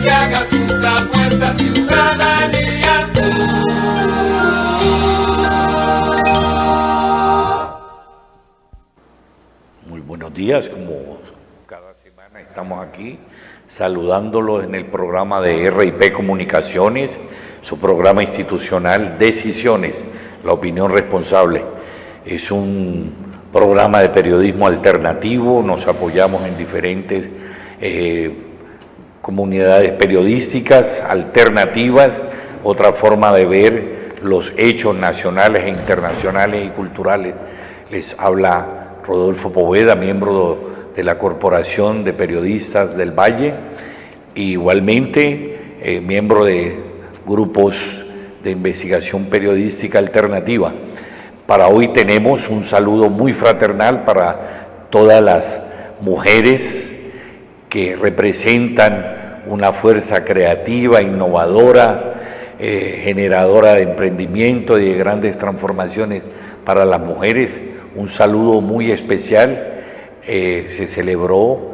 que haga sus apuestas ciudadanía. Muy buenos días, como cada semana estamos aquí saludándolos en el programa de RIP Comunicaciones, su programa institucional Decisiones, la opinión responsable. Es un programa de periodismo alternativo, nos apoyamos en diferentes comunidades periodísticas alternativas, otra forma de ver los hechos nacionales e internacionales y culturales. Les habla Rodolfo Poveda, miembro de la Corporación de Periodistas del Valle, e igualmente miembro de grupos de investigación periodística alternativa. Para hoy tenemos un saludo muy fraternal para todas las mujeres que representan una fuerza creativa, innovadora, generadora de emprendimiento y de grandes transformaciones para las mujeres. Un saludo muy especial. Se celebró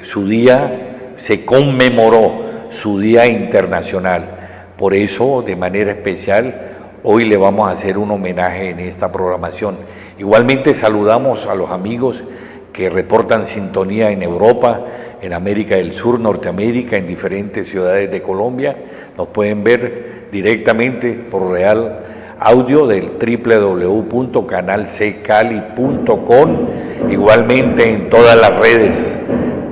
su día, se conmemoró su Día Internacional. Por eso, de manera especial, hoy le vamos a hacer un homenaje en esta programación. Igualmente saludamos a los amigos que reportan sintonía en Europa, en América del Sur, Norteamérica, en diferentes ciudades de Colombia. Nos pueden ver directamente por Real Audio del www.canalccali.com. Igualmente en todas las redes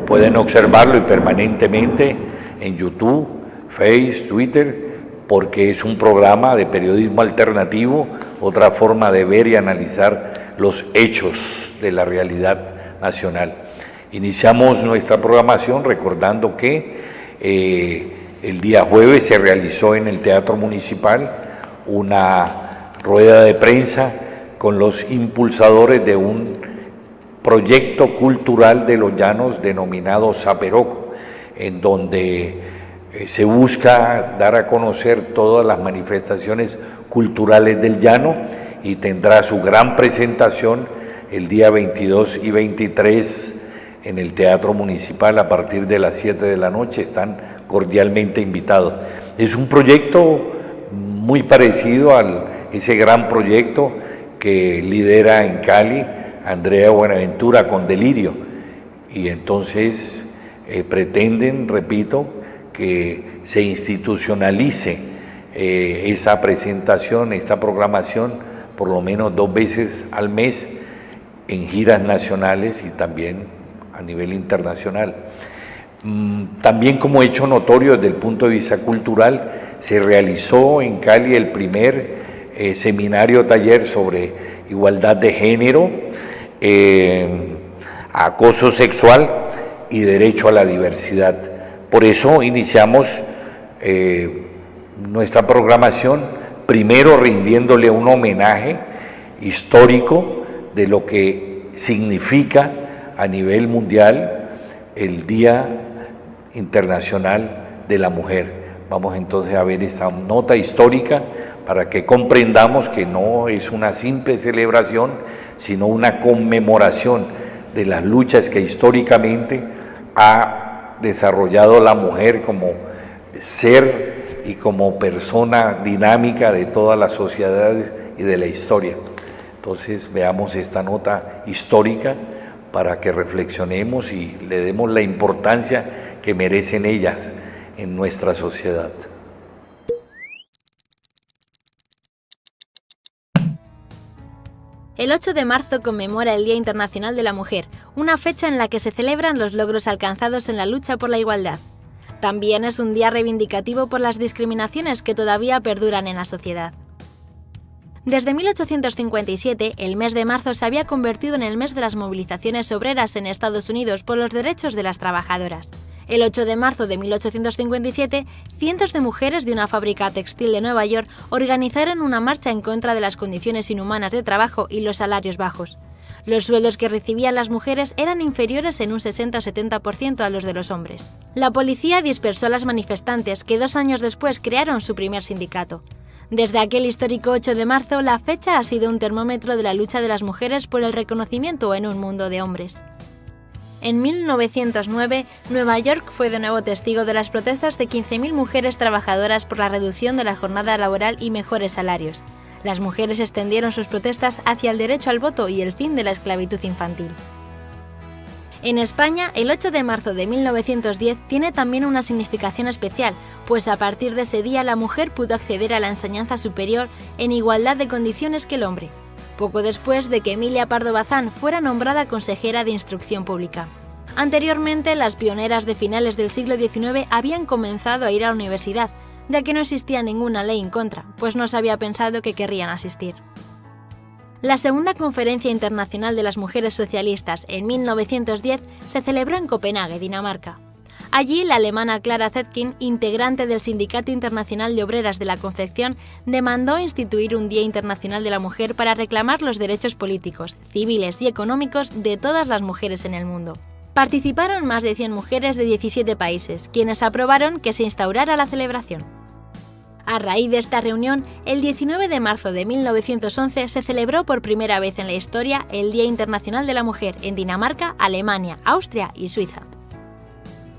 pueden observarlo y permanentemente en YouTube, Facebook, Twitter, porque es un programa de periodismo alternativo, otra forma de ver y analizar los hechos de la realidad nacional. Iniciamos nuestra programación recordando que el día jueves se realizó en el Teatro Municipal una rueda de prensa con los impulsadores de un proyecto cultural de los llanos denominado Zaperoco, en donde se busca dar a conocer todas las manifestaciones culturales del llano y tendrá su gran presentación el día 22 y 23 en el Teatro Municipal a partir de las 7 de la noche. Están cordialmente invitados. Es un proyecto muy parecido a ese gran proyecto que lidera en Cali Andrea Buenaventura con Delirio, y entonces pretenden, repito, que se institucionalice esa presentación, esta programación, por lo menos 2 veces al mes en giras nacionales y también a nivel internacional. También, como hecho notorio desde el punto de vista cultural, se realizó en Cali el primer seminario taller sobre igualdad de género, acoso sexual y derecho a la diversidad. Por eso iniciamos nuestra programación, primero rindiéndole un homenaje histórico de lo que significa a nivel mundial el Día Internacional de la Mujer. Vamos entonces a ver esta nota histórica para que comprendamos que no es una simple celebración, sino una conmemoración de las luchas que históricamente ha desarrollado la mujer como ser y como persona dinámica de todas las sociedades y de la historia. Entonces veamos esta nota histórica para que reflexionemos y le demos la importancia que merecen ellas en nuestra sociedad. El 8 de marzo conmemora el Día Internacional de la Mujer, una fecha en la que se celebran los logros alcanzados en la lucha por la igualdad. También es un día reivindicativo por las discriminaciones que todavía perduran en la sociedad. Desde 1857, el mes de marzo se había convertido en el mes de las movilizaciones obreras en Estados Unidos por los derechos de las trabajadoras. El 8 de marzo de 1857, cientos de mujeres de una fábrica textil de Nueva York organizaron una marcha en contra de las condiciones inhumanas de trabajo y los salarios bajos. Los sueldos que recibían las mujeres eran inferiores en un 60 o 70% a los de los hombres. La policía dispersó a las manifestantes, que 2 años después crearon su primer sindicato. Desde aquel histórico 8 de marzo, la fecha ha sido un termómetro de la lucha de las mujeres por el reconocimiento en un mundo de hombres. En 1909, Nueva York fue de nuevo testigo de las protestas de 15.000 mujeres trabajadoras por la reducción de la jornada laboral y mejores salarios. Las mujeres extendieron sus protestas hacia el derecho al voto y el fin de la esclavitud infantil. En España, el 8 de marzo de 1910 tiene también una significación especial, pues a partir de ese día la mujer pudo acceder a la enseñanza superior en igualdad de condiciones que el hombre, poco después de que Emilia Pardo Bazán fuera nombrada consejera de Instrucción Pública. Anteriormente, las pioneras de finales del siglo XIX habían comenzado a ir a la universidad, ya que no existía ninguna ley en contra, pues no se había pensado que querrían asistir. La Segunda Conferencia Internacional de las Mujeres Socialistas en 1910 se celebró en Copenhague, Dinamarca. Allí, la alemana Clara Zetkin, integrante del Sindicato Internacional de Obreras de la Confección, demandó instituir un Día Internacional de la Mujer para reclamar los derechos políticos, civiles y económicos de todas las mujeres en el mundo. Participaron más de 100 mujeres de 17 países, quienes aprobaron que se instaurara la celebración. A raíz de esta reunión, el 19 de marzo de 1911 se celebró por primera vez en la historia el Día Internacional de la Mujer en Dinamarca, Alemania, Austria y Suiza.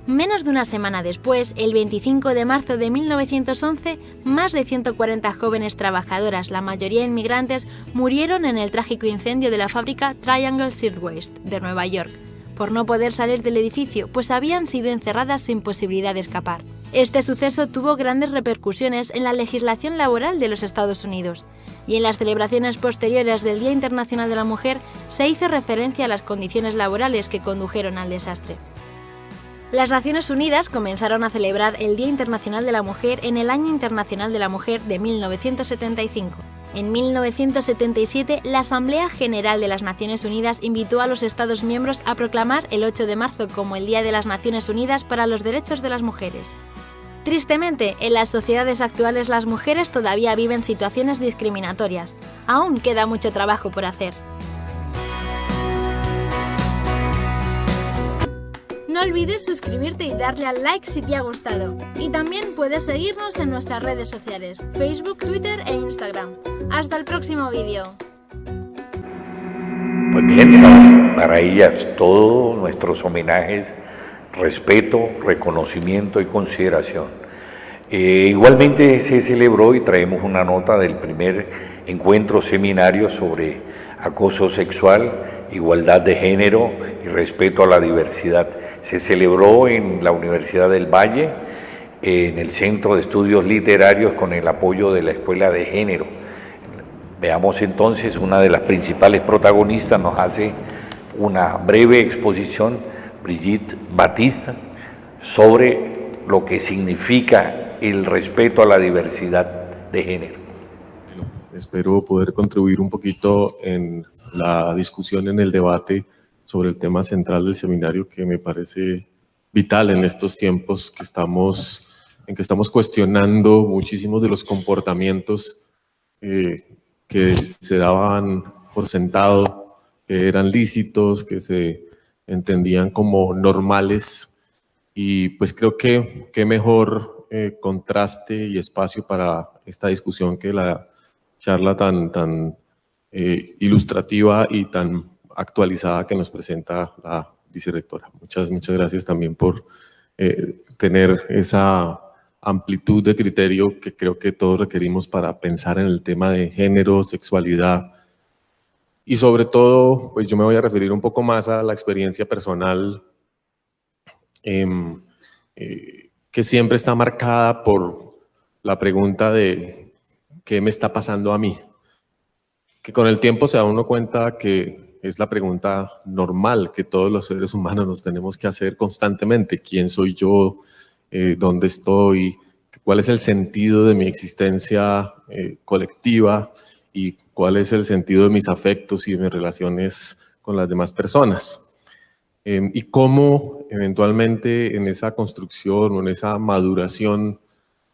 Menos de una semana después, el 25 de marzo de 1911, más de 140 jóvenes trabajadoras, la mayoría inmigrantes, murieron en el trágico incendio de la fábrica Triangle Shirtwaist de Nueva York, por no poder salir del edificio, pues habían sido encerradas sin posibilidad de escapar. Este suceso tuvo grandes repercusiones en la legislación laboral de los Estados Unidos, y en las celebraciones posteriores del Día Internacional de la Mujer se hizo referencia a las condiciones laborales que condujeron al desastre. Las Naciones Unidas comenzaron a celebrar el Día Internacional de la Mujer en el Año Internacional de la Mujer de 1975. En 1977, la Asamblea General de las Naciones Unidas invitó a los Estados miembros a proclamar el 8 de marzo como el Día de las Naciones Unidas para los Derechos de las Mujeres. Tristemente, en las sociedades actuales las mujeres todavía viven situaciones discriminatorias. Aún queda mucho trabajo por hacer. No olvides suscribirte y darle al like si te ha gustado. Y también puedes seguirnos en nuestras redes sociales, Facebook, Twitter e Instagram. Hasta el próximo vídeo. Pues bien, para ellas todos nuestros homenajes, respeto, reconocimiento y consideración. Igualmente se celebró y traemos una nota del primer encuentro seminario sobre acoso sexual, igualdad de género y respeto a la diversidad. Se celebró en la Universidad del Valle, en el Centro de Estudios Literarios, con el apoyo de la Escuela de Género. Veamos entonces, una de las principales protagonistas nos hace una breve exposición, Brigitte Batista, sobre lo que significa el respeto a la diversidad de género. Espero poder contribuir un poquito en la discusión, en el debate sobre el tema central del seminario, que me parece vital en estos tiempos en que estamos cuestionando muchísimos de los comportamientos que se daban por sentado, que eran lícitos, que se entendían como normales, y pues creo que qué mejor contraste y espacio para esta discusión que la charla tan ilustrativa y tan actualizada que nos presenta la vicerrectora. Muchas gracias también por tener esa amplitud de criterio que creo que todos requerimos para pensar en el tema de género, sexualidad, y sobre todo, pues yo me voy a referir un poco más a la experiencia personal que siempre está marcada por la pregunta de ¿qué me está pasando a mí? Que con el tiempo se da uno cuenta que es la pregunta normal que todos los seres humanos nos tenemos que hacer constantemente. ¿Quién soy yo? ¿Dónde estoy? ¿Cuál es el sentido de mi existencia colectiva? ¿Y cuál es el sentido de mis afectos y de mis relaciones con las demás personas? Y cómo eventualmente en esa construcción o en esa maduración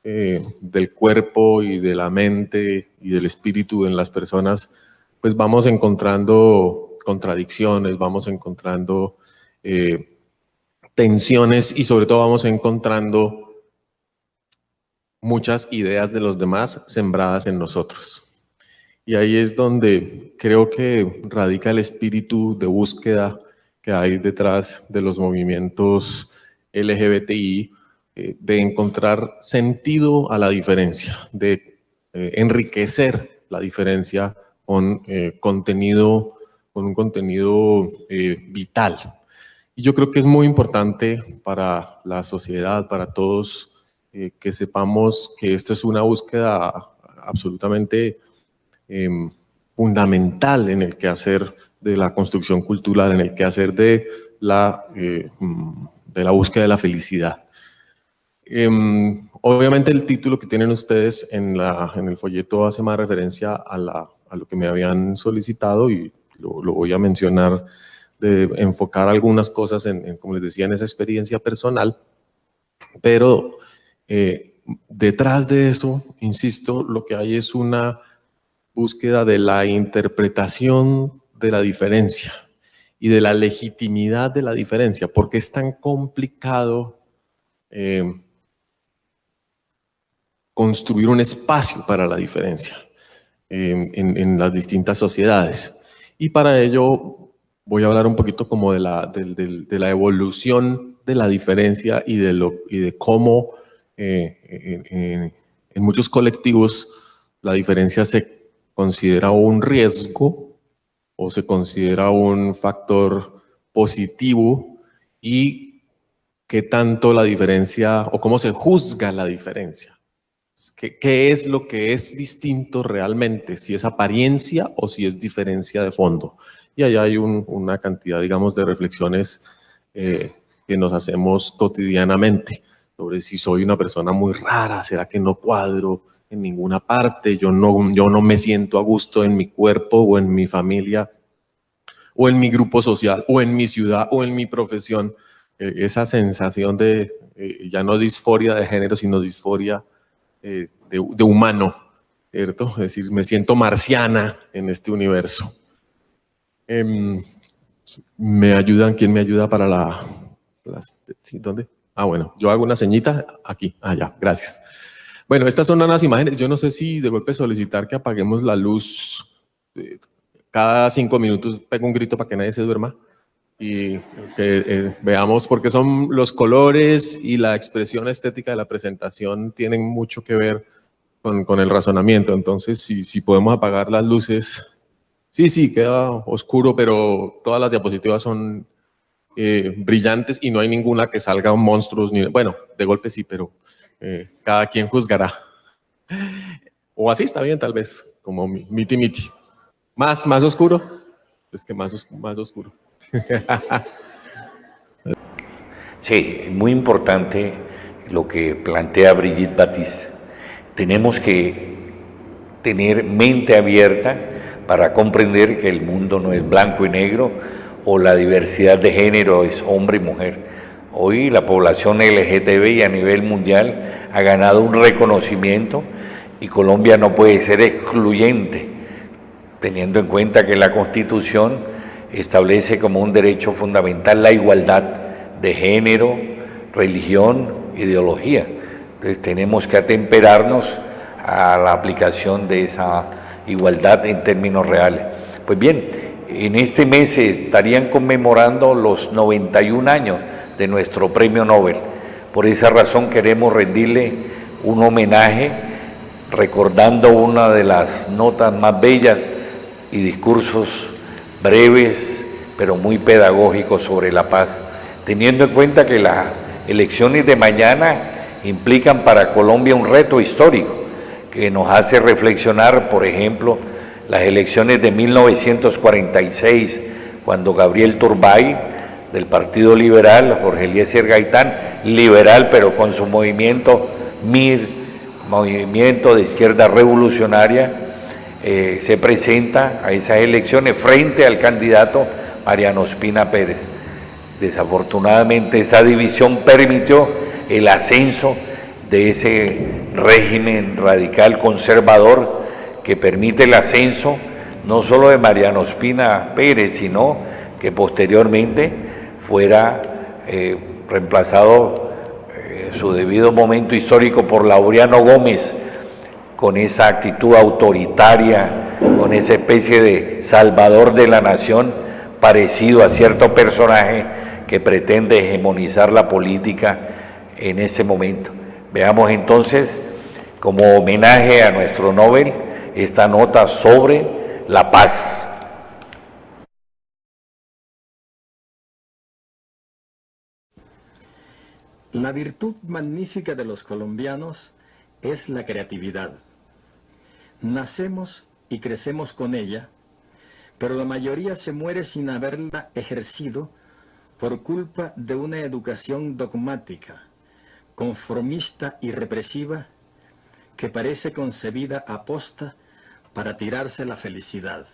del cuerpo y de la mente y del espíritu en las personas, pues vamos encontrando contradicciones, vamos encontrando tensiones y sobre todo vamos encontrando muchas ideas de los demás sembradas en nosotros. Y ahí es donde creo que radica el espíritu de búsqueda que hay detrás de los movimientos LGBTI, de encontrar sentido a la diferencia, de enriquecer la diferencia con un contenido vital. Y yo creo que es muy importante para la sociedad, para todos, que sepamos que esta es una búsqueda absolutamente fundamental en el quehacer de la construcción cultural, en el quehacer de la búsqueda de la felicidad. Obviamente el título que tienen ustedes en el folleto hace más referencia a lo que me habían solicitado, y lo voy a mencionar, de enfocar algunas cosas como les decía, en esa experiencia personal, pero detrás de eso, insisto, lo que hay es una búsqueda de la interpretación de la diferencia y de la legitimidad de la diferencia. ¿Por qué es tan complicado construir un espacio para la diferencia en las distintas sociedades? Y para ello voy a hablar un poquito como de la evolución de la diferencia y de cómo en muchos colectivos la diferencia se considera un riesgo o se considera un factor positivo, y qué tanto la diferencia o cómo se juzga la diferencia. ¿Qué es lo que es distinto realmente? Si es apariencia o si es diferencia de fondo. Y allá hay una cantidad, digamos, de reflexiones que nos hacemos cotidianamente sobre si soy una persona muy rara, será que no cuadro en ninguna parte, yo no me siento a gusto en mi cuerpo o en mi familia o en mi grupo social o en mi ciudad o en mi profesión. Esa sensación de ya no disforia de género, sino disforia de humano, ¿cierto? Es decir, me siento marciana en este universo. ¿Me ayudan? ¿Quién me ayuda para ¿sí? ¿Dónde? Ah, bueno, yo hago una ceñita aquí. Ah, ya, gracias. Bueno, estas son unas imágenes. Yo no sé si de golpe solicitar que apaguemos la luz. Cada 5 minutos pego un grito para que nadie se duerma. Y que veamos, porque son los colores y la expresión estética de la presentación tienen mucho que ver con el razonamiento. Entonces, si podemos apagar las luces. Sí, queda oscuro, pero todas las diapositivas son brillantes y no hay ninguna que salga monstruos. Bueno, de golpe sí, pero cada quien juzgará. O así está bien, tal vez, como miti. ¿Más oscuro? Es que más oscuro. Sí, muy importante lo que plantea Brigitte Baptiste. Tenemos que tener mente abierta para comprender que el mundo no es blanco y negro, o la diversidad de género es hombre y mujer. Hoy la población LGTBI a nivel mundial ha ganado un reconocimiento y Colombia no puede ser excluyente, teniendo en cuenta que la Constitución establece como un derecho fundamental la igualdad de género, religión, ideología. Entonces tenemos que atemperarnos a la aplicación de esa igualdad en términos reales. Pues bien, en este mes se estarían conmemorando los 91 años de nuestro Premio Nobel. Por esa razón queremos rendirle un homenaje recordando una de las notas más bellas y discursos breves pero muy pedagógicos sobre la paz, teniendo en cuenta que las elecciones de mañana implican para Colombia un reto histórico que nos hace reflexionar, por ejemplo, las elecciones de 1946, cuando Gabriel Turbay, del Partido Liberal, Jorge Eliezer Gaitán, liberal pero con su movimiento MIR, Movimiento de Izquierda Revolucionaria, se presenta a esas elecciones frente al candidato Mariano Ospina Pérez. Desafortunadamente esa división permitió el ascenso de ese régimen radical conservador que permite el ascenso no solo de Mariano Ospina Pérez, sino que posteriormente fuera reemplazado su debido momento histórico por Laureano Gómez, con esa actitud autoritaria, con esa especie de salvador de la nación, parecido a cierto personaje que pretende hegemonizar la política en ese momento. Veamos entonces, como homenaje a nuestro Nobel, esta nota sobre la paz. La virtud magnífica de los colombianos es la creatividad. Nacemos y crecemos con ella, pero la mayoría se muere sin haberla ejercido por culpa de una educación dogmática, conformista y represiva que parece concebida aposta para tirarse la felicidad.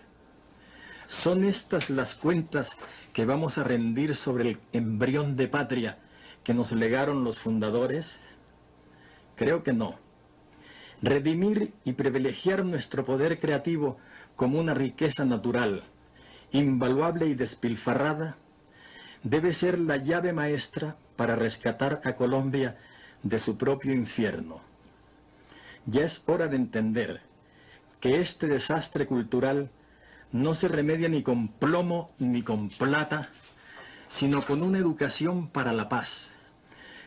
¿Son estas las cuentas que vamos a rendir sobre el embrión de patria que nos legaron los fundadores? Creo que no. Redimir y privilegiar nuestro poder creativo como una riqueza natural, invaluable y despilfarrada, debe ser la llave maestra para rescatar a Colombia de su propio infierno. Ya es hora de entender que este desastre cultural no se remedia ni con plomo ni con plata, sino con una educación para la paz,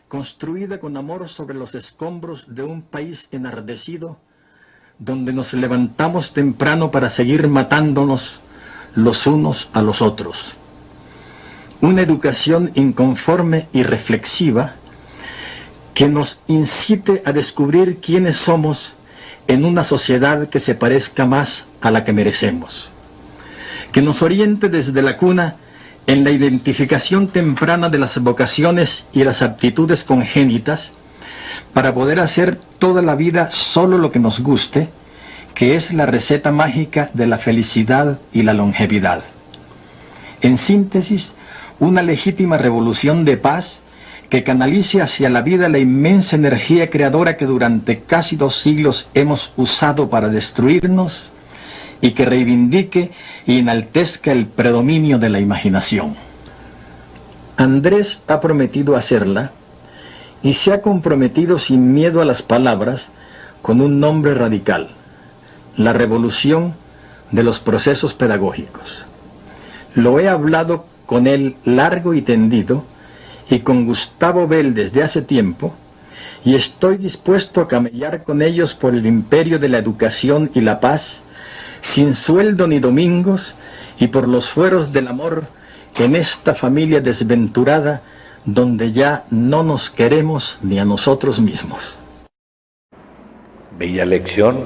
construida con amor sobre los escombros de un país enardecido, donde nos levantamos temprano para seguir matándonos los unos a los otros. Una educación inconforme y reflexiva que nos incite a descubrir quiénes somos en una sociedad que se parezca más a la que merecemos. Que nos oriente desde la cuna en la identificación temprana de las vocaciones y las aptitudes congénitas para poder hacer toda la vida solo lo que nos guste, que es la receta mágica de la felicidad y la longevidad. En síntesis, una legítima revolución de paz que canalice hacia la vida la inmensa energía creadora que durante casi 2 siglos hemos usado para destruirnos y que reivindique y enaltezca el predominio de la imaginación. Andrés ha prometido hacerla y se ha comprometido sin miedo a las palabras con un nombre radical: la revolución de los procesos pedagógicos. Lo he hablado con él largo y tendido y con Gustavo Bell desde hace tiempo, y estoy dispuesto a camellar con ellos por el imperio de la educación y la paz, sin sueldo ni domingos, y por los fueros del amor en esta familia desventurada, donde ya no nos queremos ni a nosotros mismos. Bella lección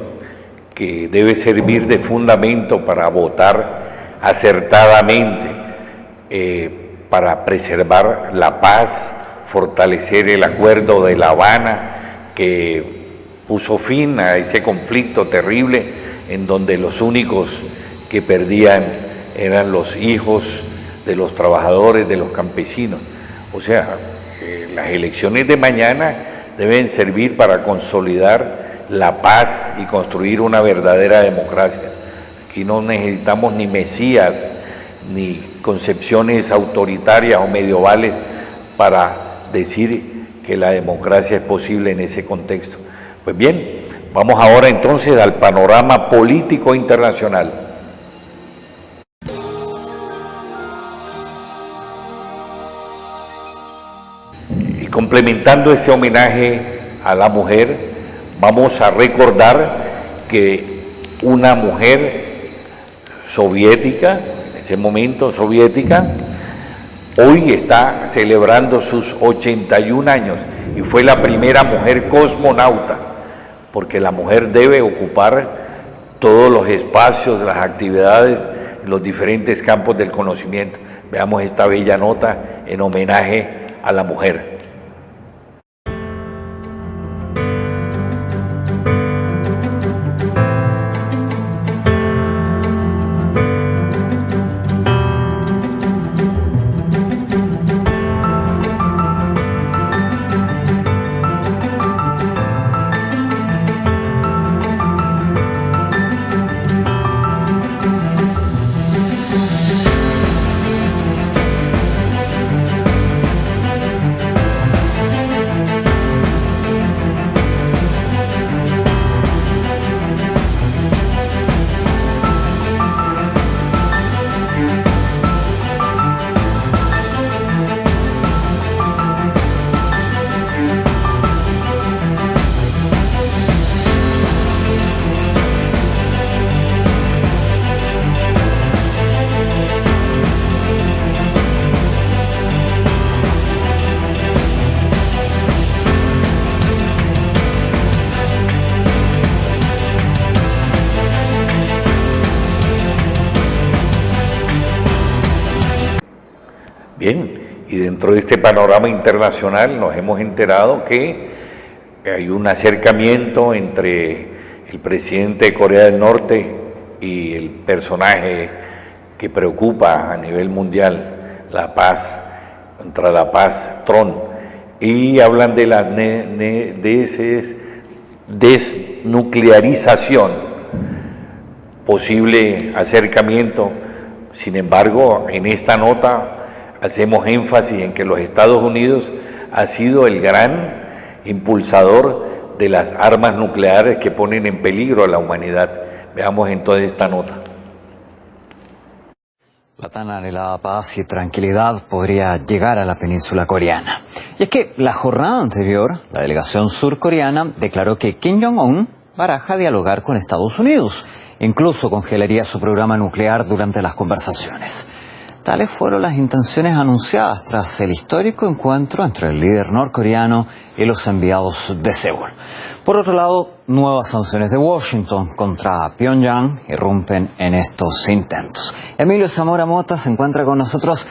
que debe servir de fundamento para votar acertadamente, para preservar la paz, fortalecer el acuerdo de La Habana, que puso fin a ese conflicto terrible en donde los únicos que perdían eran los hijos de los trabajadores, de los campesinos. O sea, las elecciones de mañana deben servir para consolidar la paz y construir una verdadera democracia. Aquí no necesitamos ni mesías, ni concepciones autoritarias o medievales para decir que la democracia es posible en ese contexto. Pues bien, vamos ahora entonces al panorama político internacional. Y complementando ese homenaje a la mujer, vamos a recordar que una mujer soviética, en ese momento soviética, hoy está celebrando sus 81 años y fue la primera mujer cosmonauta, porque la mujer debe ocupar todos los espacios, las actividades, los diferentes campos del conocimiento. Veamos esta bella nota en homenaje a la mujer. Bien, y dentro de este panorama internacional nos hemos enterado que hay un acercamiento entre el presidente de Corea del Norte y el personaje que preocupa a nivel mundial la paz, contra la paz, Trump, y hablan de la desnuclearización, posible acercamiento. Sin embargo, en esta nota hacemos énfasis en que los Estados Unidos ha sido el gran impulsador de las armas nucleares que ponen en peligro a la humanidad. Veamos entonces esta nota. La tan anhelada paz y tranquilidad podría llegar a la península coreana. Y es que la jornada anterior, la delegación surcoreana declaró que Kim Jong-un baraja dialogar con Estados Unidos. Incluso congelaría su programa nuclear durante las conversaciones. Tales fueron las intenciones anunciadas tras el histórico encuentro entre el líder norcoreano y los enviados de Seúl. Por otro lado, nuevas sanciones de Washington contra Pyongyang irrumpen en estos intentos. Emilio Zamora Mota se encuentra con nosotros.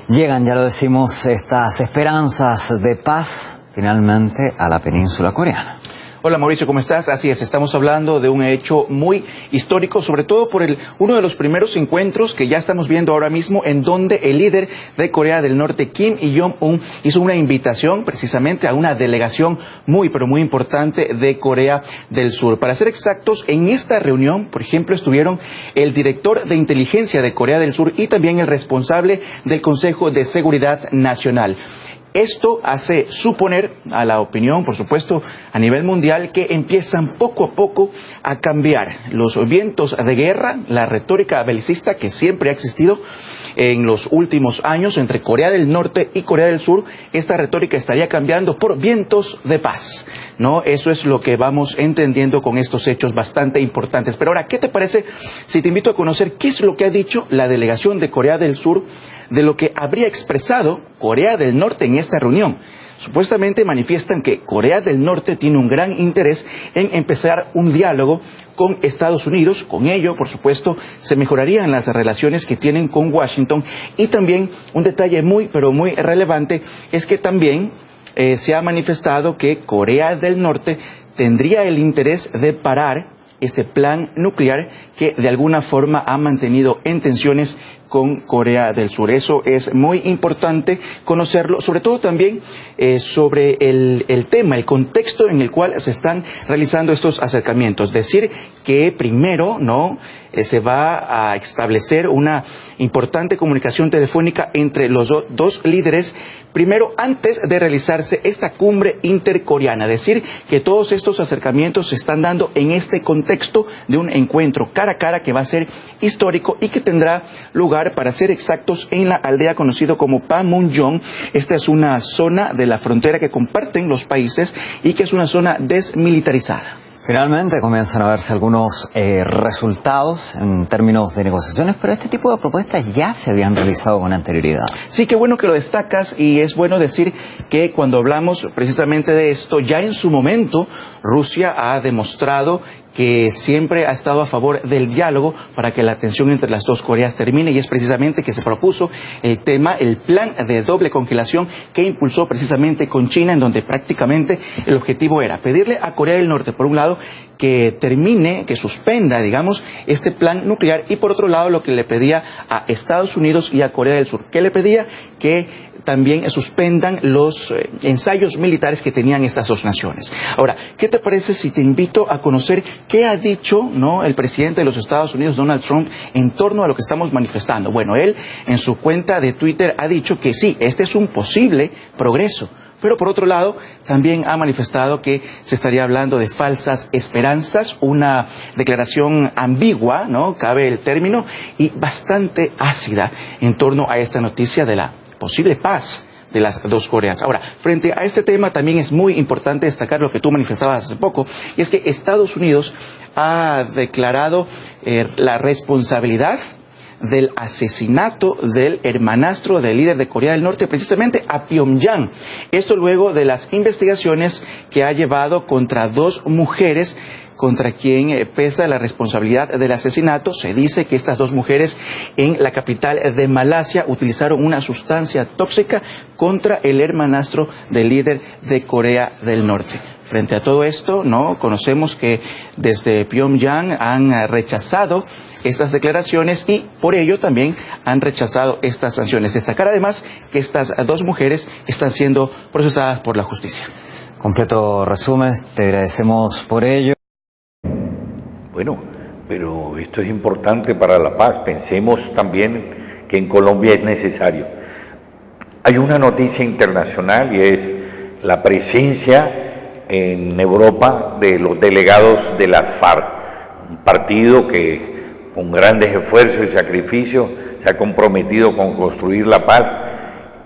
Llegan, ya lo decimos, estas esperanzas de paz finalmente a la península coreana. Hola Mauricio, ¿cómo estás? Así es, estamos hablando de un hecho muy histórico, sobre todo por uno de los primeros encuentros que ya estamos viendo ahora mismo, en donde el líder de Corea del Norte, Kim Jong-un, hizo una invitación precisamente a una delegación muy, pero muy importante de Corea del Sur. Para ser exactos, en esta reunión, por ejemplo, estuvieron el director de inteligencia de Corea del Sur y también el responsable del Consejo de Seguridad Nacional. Esto hace suponer a la opinión, por supuesto, a nivel mundial, que empiezan poco a poco a cambiar los vientos de guerra, la retórica belicista que siempre ha existido en los últimos años entre Corea del Norte y Corea del Sur. Esta retórica estaría cambiando por vientos de paz, ¿no? Eso es lo que vamos entendiendo con estos hechos bastante importantes. Pero ahora, ¿qué te parece si te invito a conocer qué es lo que ha dicho la delegación de Corea del Sur de lo que habría expresado Corea del Norte en esta reunión? Supuestamente manifiestan que Corea del Norte tiene un gran interés en empezar un diálogo con Estados Unidos. Con ello, por supuesto, se mejorarían las relaciones que tienen con Washington. Y también un detalle muy, pero muy relevante es que también se ha manifestado que Corea del Norte tendría el interés de parar este plan nuclear que de alguna forma ha mantenido en tensiones con Corea del Sur. Eso es muy importante conocerlo, sobre todo también sobre el tema, el contexto en el cual se están realizando estos acercamientos. Decir que primero, ¿no?, se va a establecer una importante comunicación telefónica entre los dos líderes, primero antes de realizarse esta cumbre intercoreana. Decir que todos estos acercamientos se están dando en este contexto de un encuentro cara a cara que va a ser histórico y que tendrá lugar, para ser exactos, en la aldea conocida como Panmunjom. Esta es una zona de la frontera que comparten los países y que es una zona desmilitarizada. Finalmente comienzan a verse algunos resultados en términos de negociaciones, pero este tipo de propuestas ya se habían realizado con anterioridad. Sí, qué bueno que lo destacas, y es bueno decir que cuando hablamos precisamente de esto, ya en su momento Rusia ha demostrado que siempre ha estado a favor del diálogo para que la tensión entre las dos Coreas termine, y es precisamente que se propuso el plan de doble congelación que impulsó precisamente con China, en donde prácticamente el objetivo era pedirle a Corea del Norte, por un lado, que termine, que suspenda, digamos, este plan nuclear, y por otro lado lo que le pedía a Estados Unidos y a Corea del Sur. ¿Qué le pedía? Que también suspendan los ensayos militares que tenían estas dos naciones. Ahora, ¿qué te parece si te invito a conocer qué ha dicho, ¿no?, el presidente de los Estados Unidos, Donald Trump, en torno a lo que estamos manifestando? Bueno, él en su cuenta de Twitter ha dicho que sí, este es un posible progreso. Pero por otro lado, también ha manifestado que se estaría hablando de falsas esperanzas, una declaración ambigua, ¿no?, cabe el término, y bastante ácida en torno a esta noticia de la posible paz de las dos Coreas. Ahora, frente a este tema también es muy importante destacar lo que tú manifestabas hace poco, y es que Estados Unidos ha declarado la responsabilidad del asesinato del hermanastro del líder de Corea del Norte, precisamente a Pyongyang. Esto luego de las investigaciones que ha llevado contra 2 mujeres contra quien pesa la responsabilidad del asesinato. Se dice que estas 2 mujeres en la capital de Malasia utilizaron una sustancia tóxica contra el hermanastro del líder de Corea del Norte. Frente a todo esto, conocemos que desde Pyongyang han rechazado estas declaraciones y por ello también han rechazado estas sanciones. Destacar además que estas 2 mujeres están siendo procesadas por la justicia. Completo resumen, te agradecemos por ello. Bueno, pero esto es importante para la paz. Pensemos también que en Colombia es necesario. Hay una noticia internacional y es la presencia en Europa de los delegados de las FARC, un partido que con grandes esfuerzos y sacrificios se ha comprometido con construir la paz.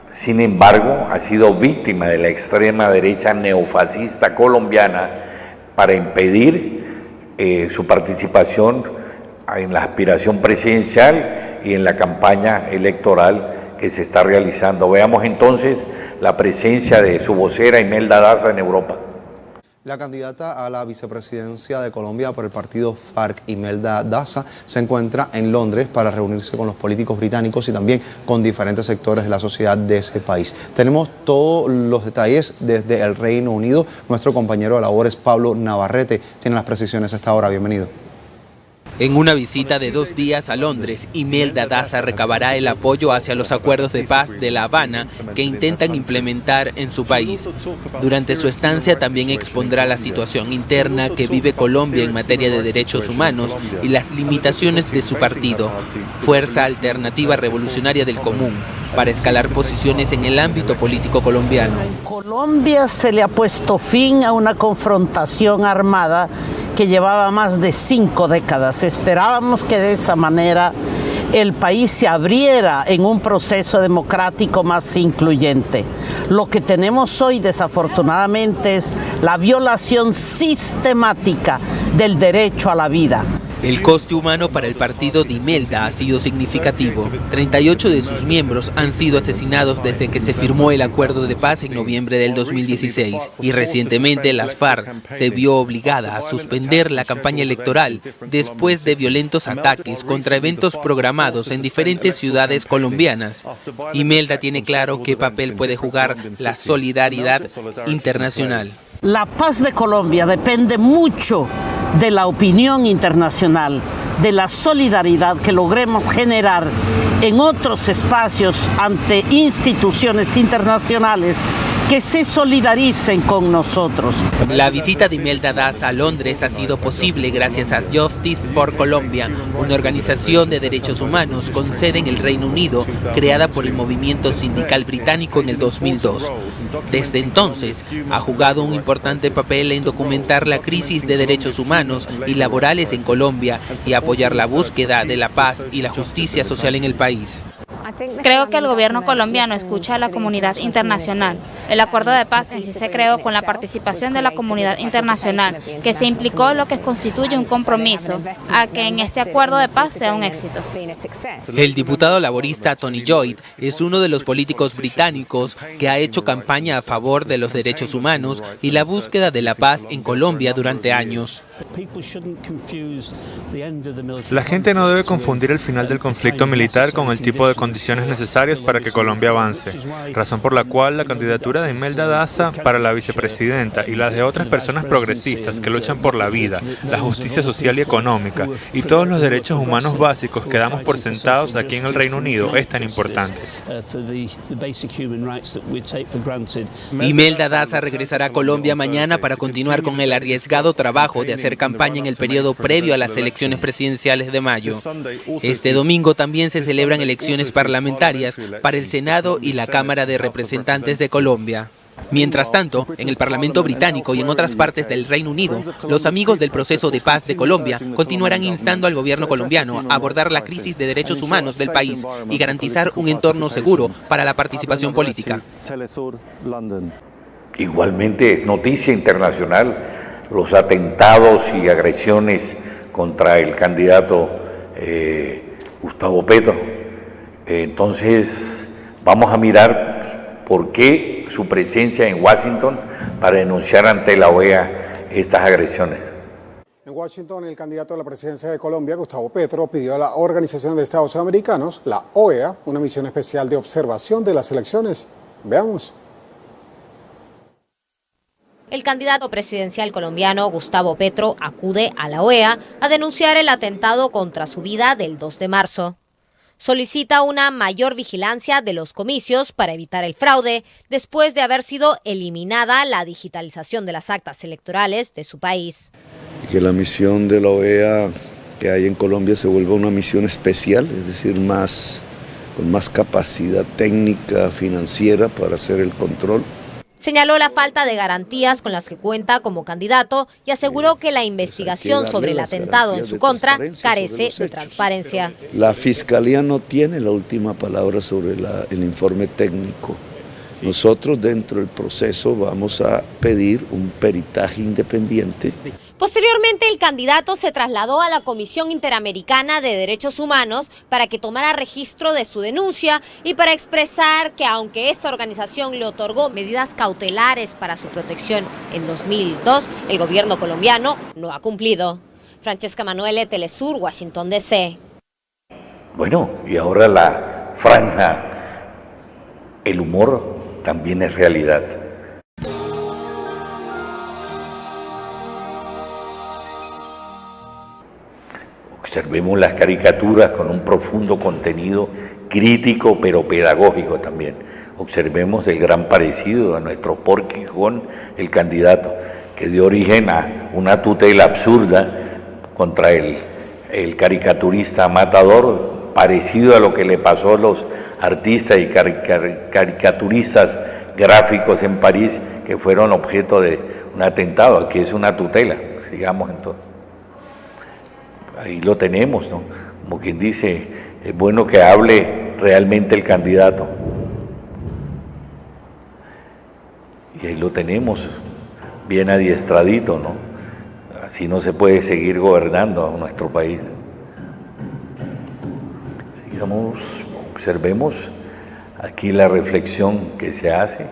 Sin embargo, ha sido víctima de la extrema derecha neofascista colombiana para impedir su participación en la aspiración presidencial y en la campaña electoral que se está realizando. Veamos entonces la presencia de su vocera Imelda Daza en Europa. La candidata a la vicepresidencia de Colombia por el partido FARC, Imelda Daza, se encuentra en Londres para reunirse con los políticos británicos y también con diferentes sectores de la sociedad de ese país. Tenemos todos los detalles desde el Reino Unido. Nuestro compañero de labores, Pablo Navarrete, tiene las precisiones a esta hora. Bienvenido. En una visita de 2 días a Londres, Imelda Daza recabará el apoyo hacia los acuerdos de paz de La Habana que intentan implementar en su país. Durante su estancia también expondrá la situación interna que vive Colombia en materia de derechos humanos y las limitaciones de su partido, Fuerza Alternativa Revolucionaria del Común, para escalar posiciones en el ámbito político colombiano. En Colombia se le ha puesto fin a una confrontación armada que llevaba más de 5 décadas. Esperábamos que de esa manera el país se abriera en un proceso democrático más incluyente. Lo que tenemos hoy, desafortunadamente, es la violación sistemática del derecho a la vida. El coste humano para el partido de Imelda ha sido significativo. 38 de sus miembros han sido asesinados desde que se firmó el acuerdo de paz en noviembre del 2016 y recientemente las FARC se vio obligada a suspender la campaña electoral después de violentos ataques contra eventos programados en diferentes ciudades colombianas. Imelda tiene claro qué papel puede jugar la solidaridad internacional. La paz de Colombia depende mucho de la opinión internacional, de la solidaridad que logremos generar en otros espacios ante instituciones internacionales que se solidaricen con nosotros. La visita de Imelda Daza a Londres ha sido posible gracias a Justice for Colombia, una organización de derechos humanos con sede en el Reino Unido, creada por el movimiento sindical británico en el 2002. Desde entonces, ha jugado un importante papel en documentar la crisis de derechos humanos y laborales en Colombia y apoyar la búsqueda de la paz y la justicia social en el país. Creo que el gobierno colombiano escucha a la comunidad internacional. El acuerdo de paz en sí se creó con la participación de la comunidad internacional, que se implicó, lo que constituye un compromiso a que en este acuerdo de paz sea un éxito. El diputado laborista Tony Lloyd es uno de los políticos británicos que ha hecho campaña a favor de los derechos humanos y la búsqueda de la paz en Colombia durante años. La gente no debe confundir el final del conflicto militar con el tipo de condiciones necesarias para que Colombia avance, razón por la cual la candidatura de Imelda Daza para la vicepresidenta y las de otras personas progresistas que luchan por la vida, la justicia social y económica y todos los derechos humanos básicos que damos por sentados aquí en el Reino Unido es tan importante. Imelda Daza regresará a Colombia mañana para continuar con el arriesgado trabajo de hacer campaña en el periodo previo a las elecciones presidenciales de mayo. Este domingo también se celebran elecciones parlamentarias para el Senado y la Cámara de Representantes de Colombia. Mientras tanto, en el Parlamento británico y en otras partes del Reino Unido, los amigos del proceso de paz de Colombia continuarán instando al gobierno colombiano a abordar la crisis de derechos humanos del país y garantizar un entorno seguro para la participación política. Igualmente es noticia internacional los atentados y agresiones contra el candidato Gustavo Petro. Entonces vamos a mirar por qué su presencia en Washington para denunciar ante la OEA estas agresiones. En Washington, el candidato a la presidencia de Colombia, Gustavo Petro, pidió a la Organización de Estados Americanos, la OEA, una misión especial de observación de las elecciones. Veamos. El candidato presidencial colombiano Gustavo Petro acude a la OEA a denunciar el atentado contra su vida del 2 de marzo. Solicita una mayor vigilancia de los comicios para evitar el fraude después de haber sido eliminada la digitalización de las actas electorales de su país. Que la misión de la OEA que hay en Colombia se vuelva una misión especial, es decir, con más capacidad técnica, financiera para hacer el control. Señaló la falta de garantías con las que cuenta como candidato y aseguró que la investigación sobre el atentado en su contra carece de transparencia. La Fiscalía no tiene la última palabra sobre el informe técnico. Nosotros dentro del proceso vamos a pedir un peritaje independiente. Posteriormente, el candidato se trasladó a la Comisión Interamericana de Derechos Humanos para que tomara registro de su denuncia y para expresar que aunque esta organización le otorgó medidas cautelares para su protección en 2002, el gobierno colombiano no ha cumplido. Francesca Manuele, Telesur, Washington, D.C. Bueno, y ahora la franja, el humor también es realidad. Observemos las caricaturas con un profundo contenido crítico pero pedagógico también. Observemos el gran parecido a nuestro Porquijón, el candidato, que dio origen a una tutela absurda contra el caricaturista matador, parecido a lo que le pasó a los artistas y caricaturistas gráficos en París que fueron objeto de un atentado. Aquí es una tutela, sigamos entonces. Ahí lo tenemos, ¿no? Como quien dice, es bueno que hable realmente el candidato. Y ahí lo tenemos, bien adiestradito, ¿no? Así no se puede seguir gobernando a nuestro país. Sigamos, observemos aquí la reflexión que se hace.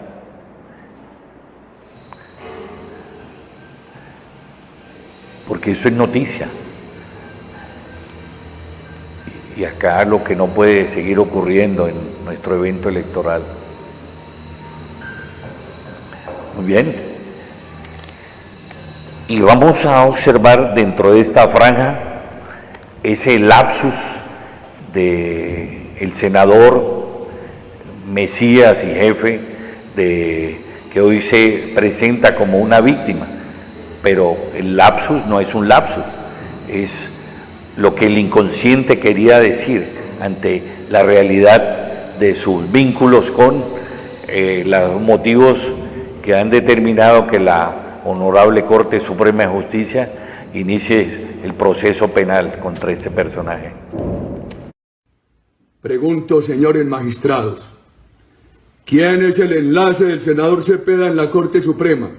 Porque eso es noticia. Y acá lo que no puede seguir ocurriendo en nuestro evento electoral. Muy bien. Y vamos a observar dentro de esta franja ese lapsus del senador Mesías y jefe que hoy se presenta como una víctima. Pero el lapsus no es un lapsus, es lo que el inconsciente quería decir ante la realidad de sus vínculos con los motivos que han determinado que la Honorable Corte Suprema de Justicia inicie el proceso penal contra este personaje. Pregunto, señores magistrados, ¿quién es el enlace del senador Cepeda en la Corte Suprema,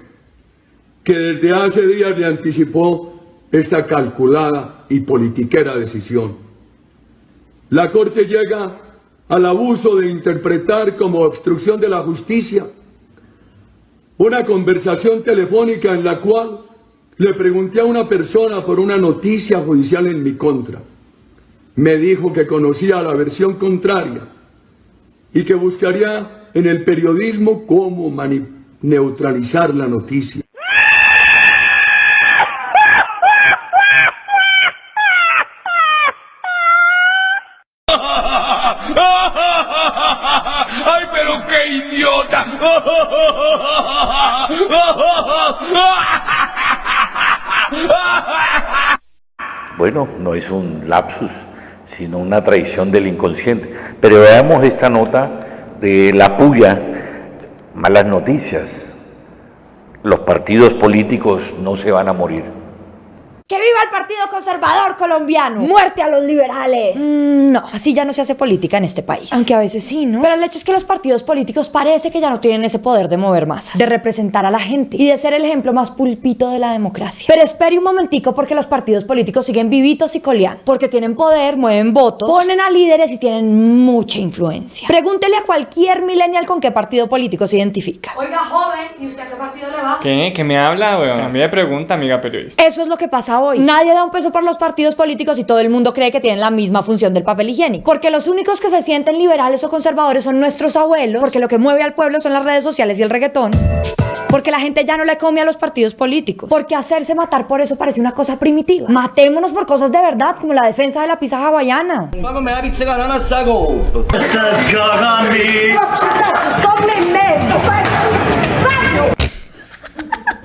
que desde hace días le anticipó esta calculada y politiquera decisión? La Corte llega al abuso de interpretar como obstrucción de la justicia una conversación telefónica en la cual le pregunté a una persona por una noticia judicial en mi contra. Me dijo que conocía la versión contraria y que buscaría en el periodismo cómo neutralizar la noticia. ¡Ay, pero qué idiota! Bueno, no es un lapsus, sino una traición del inconsciente. Pero veamos esta nota de la puya, malas noticias. Los partidos políticos no se van a morir. ¡Que viva el Partido Conservador colombiano! ¡Muerte a los liberales! No, así ya no se hace política en este país. Aunque a veces sí, ¿no? Pero el hecho es que los partidos políticos parece que ya no tienen ese poder de mover masas, de representar a la gente y de ser el ejemplo más pulpito de la democracia. Pero espere un momentico, porque los partidos políticos siguen vivitos y coleando. Porque tienen poder, mueven votos, ponen a líderes y tienen mucha influencia. Pregúntele a cualquier millennial con qué partido político se identifica. Oiga, joven, ¿y usted a qué partido le va? ¿Qué? ¿Qué me habla, weón? A mí me pregunta, amiga periodista. Eso es lo que pasa hoy. Nadie da un peso por los partidos políticos y todo el mundo cree que tienen la misma función del papel higiénico. Porque los únicos que se sienten liberales o conservadores son nuestros abuelos, porque lo que mueve al pueblo son las redes sociales y el reggaetón. Porque la gente ya no le come a los partidos políticos. Porque hacerse matar por eso parece una cosa primitiva. Matémonos por cosas de verdad, como la defensa de la pizza hawaiana.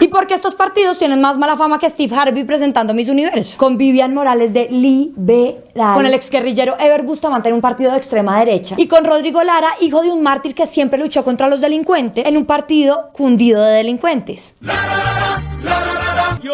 Y porque estos partidos tienen más mala fama que Steve Harvey presentando Miss Universo, con Vivian Morales de liberal, con el exguerrillero Ever Bustamante en un partido de extrema derecha, y con Rodrigo Lara, hijo de un mártir que siempre luchó contra los delincuentes, en un partido cundido de delincuentes. Yo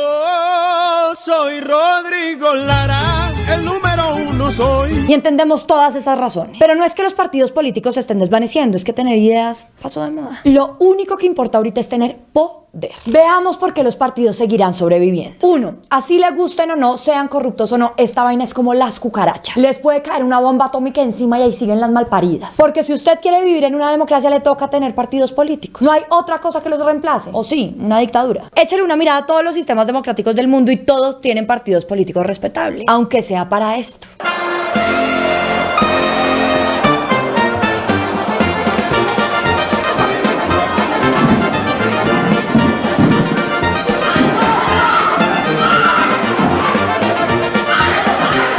soy Rodrigo Lara, el número 1 soy. Y entendemos todas esas razones. Pero no es que los partidos políticos se estén desvaneciendo, es que tener ideas pasó de moda. Lo único que importa ahorita es tener poder. Veamos por qué los partidos seguirán sobreviviendo. 1. Así les gusten o no, sean corruptos o no, esta vaina es como las cucarachas. Les puede caer una bomba atómica encima y ahí siguen las malparidas. Porque si usted quiere vivir en una democracia, le toca tener partidos políticos. No hay otra cosa que los reemplace. O sí, una dictadura. Échale una mirada a todos los sistemas democráticos del mundo y todos tienen partidos políticos respetables, aunque sea para esto.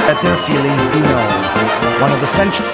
Let their feelings be known. One of the central...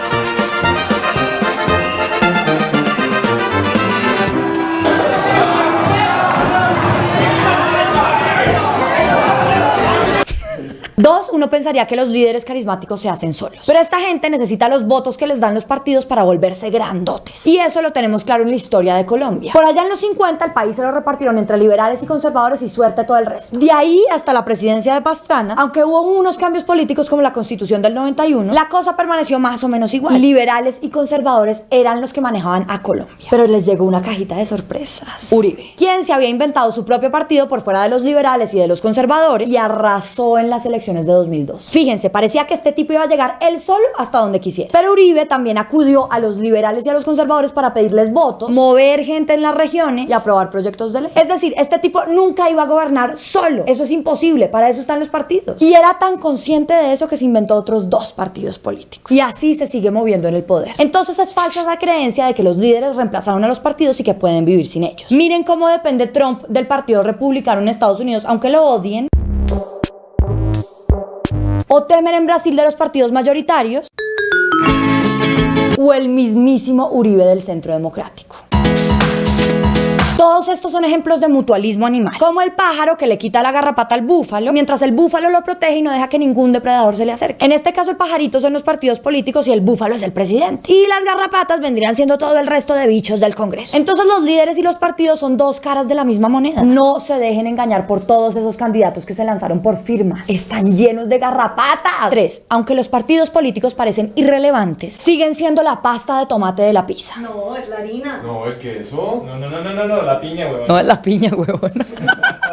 Dos, uno pensaría que los líderes carismáticos se hacen solos. Pero esta gente necesita los votos que les dan los partidos para volverse grandotes. Y eso lo tenemos claro en la historia de Colombia. Por allá en los 50 el país se lo repartieron entre liberales y conservadores y suerte todo el resto. De ahí hasta la presidencia de Pastrana, aunque hubo unos cambios políticos como la Constitución del 91, la cosa permaneció más o menos igual. Liberales y conservadores eran los que manejaban a Colombia. Pero les llegó una cajita de sorpresas. Uribe, quien se había inventado su propio partido por fuera de los liberales y de los conservadores y arrasó en las elecciones de 2002. Fíjense, parecía que este tipo iba a llegar él solo hasta donde quisiera. Pero Uribe también acudió a los liberales y a los conservadores para pedirles votos, mover gente en las regiones y aprobar proyectos de ley. Es decir, este tipo nunca iba a gobernar solo. Eso es imposible, para eso están los partidos. Y era tan consciente de eso que se inventó otros 2 partidos políticos. Y así se sigue moviendo en el poder. Entonces es falsa esa creencia de que los líderes reemplazaron a los partidos y que pueden vivir sin ellos. Miren cómo depende Trump del Partido Republicano en Estados Unidos, aunque lo odien. O temen en Brasil de los partidos mayoritarios, o el mismísimo Uribe del Centro Democrático. Todos estos son ejemplos de mutualismo animal, como el pájaro que le quita la garrapata al búfalo, mientras el búfalo lo protege y no deja que ningún depredador se le acerque. En este caso el pajarito son los partidos políticos y el búfalo es el presidente. Y las garrapatas vendrían siendo todo el resto de bichos del Congreso. Entonces los líderes y los partidos son 2 caras de la misma moneda. No se dejen engañar por todos esos candidatos que se lanzaron por firmas. Están llenos de garrapatas. 3. Aunque los partidos políticos parecen irrelevantes, siguen siendo la pasta de tomate de la pizza. No, es la harina. No, el queso. No, la piña, huevón. No, es la piña, huevón.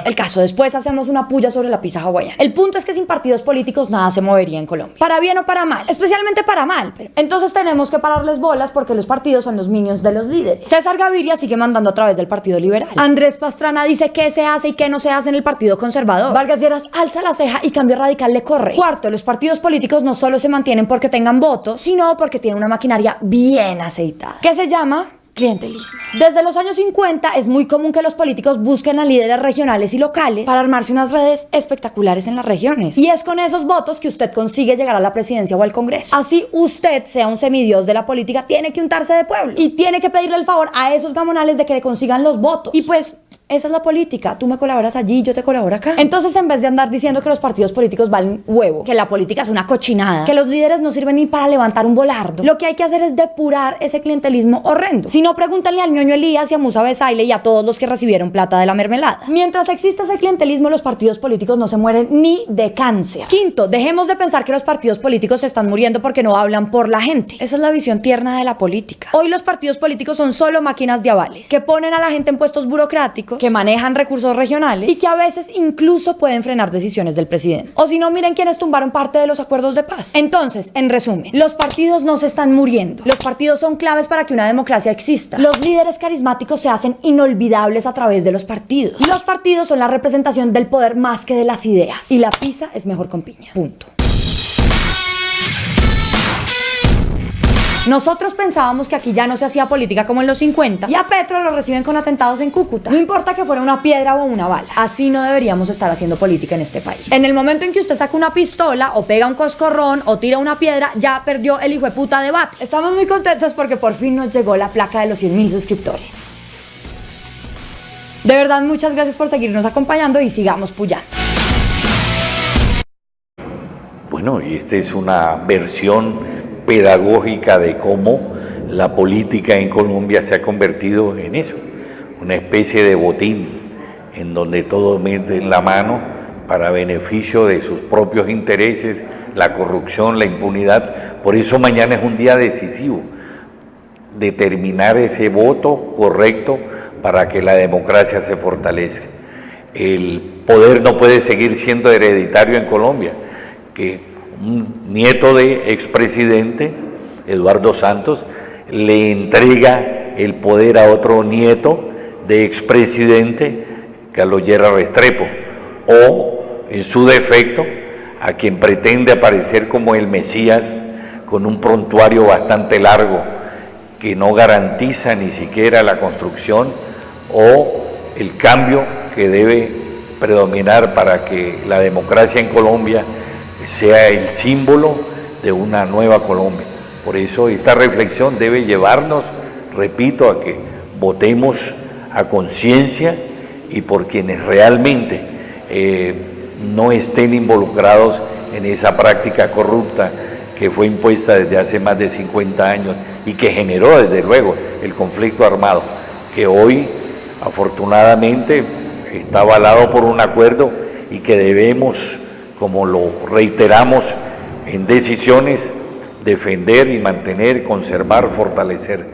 El caso, después hacemos una puya sobre la pizza hawaiana. El punto es que sin partidos políticos nada se movería en Colombia. Para bien o para mal, especialmente para mal. Pero entonces tenemos que pararles bolas porque los partidos son los minions de los líderes. César Gaviria sigue mandando a través del Partido Liberal. Andrés Pastrana dice qué se hace y qué no se hace en el Partido Conservador. Vargas Lleras alza la ceja y Cambio Radical le corre. 4. Los partidos políticos no solo se mantienen porque tengan votos, sino porque tienen una maquinaria bien aceitada, que se llama clientelismo. Desde los años 50 es muy común que los políticos busquen a líderes regionales y locales para armarse unas redes espectaculares en las regiones. Y es con esos votos que usted consigue llegar a la presidencia o al Congreso. Así usted sea un semidios de la política, tiene que untarse de pueblo y tiene que pedirle el favor a esos gamonales de que le consigan los votos. Y pues Esa es la política, tú me colaboras allí, yo te colaboro acá. Entonces, en vez de andar diciendo que los partidos políticos valen huevo, que la política es una cochinada, que los líderes no sirven ni para levantar un volardo, lo que hay que hacer es depurar ese clientelismo horrendo. Si no, pregúntale al ñoño Elías y a Musa Besaile y a todos los que recibieron plata de la mermelada. Mientras exista ese clientelismo, los partidos políticos no se mueren ni de cáncer. Quinto, dejemos de pensar que los partidos políticos se están muriendo porque no hablan por la gente. Esa es la visión tierna de la política. Hoy los partidos políticos son solo máquinas de avales, que ponen a la gente en puestos burocráticos, que manejan recursos regionales y que a veces incluso pueden frenar decisiones del presidente. O si no, miren quiénes tumbaron parte de los acuerdos de paz. Entonces, en resumen, los partidos no se están muriendo. Los partidos son claves para que una democracia exista. Los líderes carismáticos se hacen inolvidables a través de los partidos. Los partidos son la representación del poder más que de las ideas. Y la pizza es mejor con piña. Punto. Nosotros pensábamos que aquí ya no se hacía política como en los 50 y a Petro lo reciben con atentados en Cúcuta. No importa que fuera una piedra o una bala. Así no deberíamos estar haciendo política en este país. En el momento en que usted saca una pistola o pega un coscorrón o tira una piedra, ya perdió el hijueputa debate. Estamos muy contentos porque por fin nos llegó la placa de los 100,000 suscriptores. De verdad, muchas gracias por seguirnos acompañando y sigamos puyando. Bueno, y esta es una versión pedagógica de cómo la política en Colombia se ha convertido en eso, una especie de botín en donde todos meten la mano para beneficio de sus propios intereses, la corrupción, la impunidad. Por eso mañana es un día decisivo, determinar ese voto correcto para que la democracia se fortalezca. El poder no puede seguir siendo hereditario en Colombia, que un nieto de expresidente, Eduardo Santos, le entrega el poder a otro nieto de expresidente, Carlos Lleras Restrepo, o, en su defecto, a quien pretende aparecer como el Mesías, con un prontuario bastante largo, que no garantiza ni siquiera la construcción o el cambio que debe predominar para que la democracia en Colombia sea el símbolo de una nueva Colombia. Por eso esta reflexión debe llevarnos, repito, a que votemos a conciencia y por quienes realmente no estén involucrados en esa práctica corrupta que fue impuesta desde hace más de 50 años y que generó desde luego el conflicto armado, que hoy afortunadamente está avalado por un acuerdo y que debemos, como lo reiteramos en decisiones, defender y mantener, conservar, fortalecer.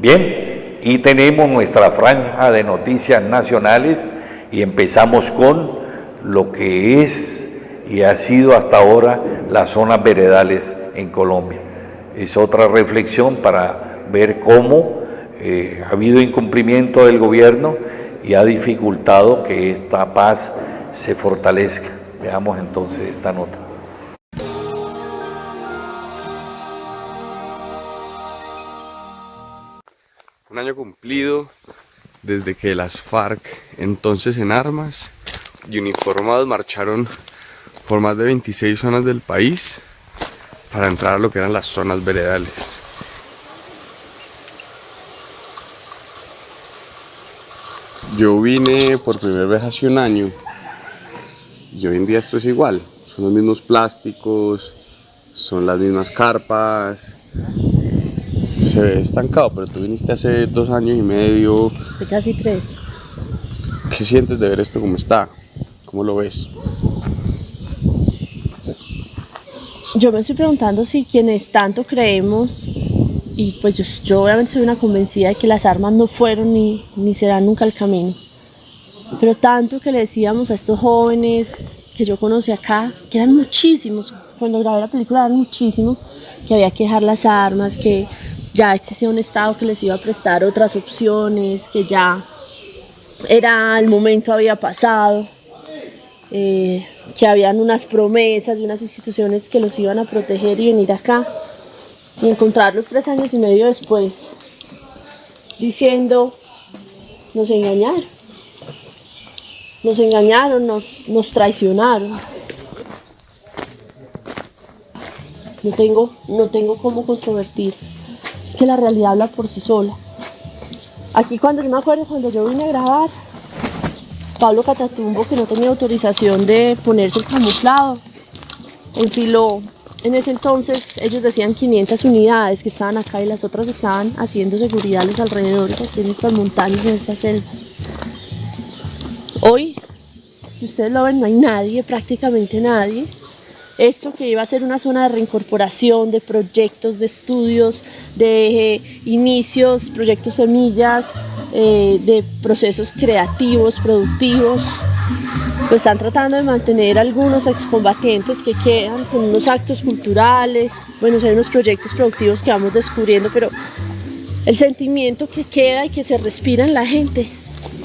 Bien, y tenemos nuestra franja de noticias nacionales y empezamos con lo que es y ha sido hasta ahora las zonas veredales en Colombia. Es otra reflexión para ver cómo ha habido incumplimiento del gobierno y ha dificultado que esta paz se fortalezca. Veamos entonces esta nota. Un año cumplido desde que las FARC, entonces en armas y uniformados, marcharon por más de 26 zonas del país para entrar a lo que eran las zonas veredales. Yo vine por primera vez hace un año y hoy en día esto es igual, son los mismos plásticos, son las mismas carpas, se ve estancado, pero tú viniste hace 2 años y medio. Hace casi 3. ¿Qué sientes de ver esto como está? ¿Cómo lo ves? Yo me estoy preguntando si quienes tanto creemos, y pues yo obviamente soy una convencida de que las armas no fueron ni serán nunca el camino, pero tanto que le decíamos a estos jóvenes que yo conocí acá, que eran muchísimos, cuando grabé la película eran muchísimos, que había que dejar las armas, que ya existía un Estado que les iba a prestar otras opciones, que ya era el momento, había pasado, que habían unas promesas de unas instituciones que los iban a proteger y venir acá y encontrarlos 3 años y medio después diciendo nos engañaron, nos traicionaron. No tengo cómo controvertir, es que la realidad habla por sí sola. Aquí yo me acuerdo cuando yo vine a grabar, Pablo Catatumbo, que no tenía autorización de ponerse el camuflado, enfiló. En ese entonces ellos decían 500 unidades que estaban acá y las otras estaban haciendo seguridad a los alrededores, aquí en estas montañas, en estas selvas. Hoy, si ustedes lo ven, no hay nadie, prácticamente nadie. Esto que iba a ser una zona de reincorporación, de proyectos, de estudios, de inicios, proyectos semillas, de procesos creativos, productivos, pues están tratando de mantener algunos excombatientes que quedan con unos actos culturales. Bueno, hay unos proyectos productivos que vamos descubriendo, pero el sentimiento que queda y que se respira en la gente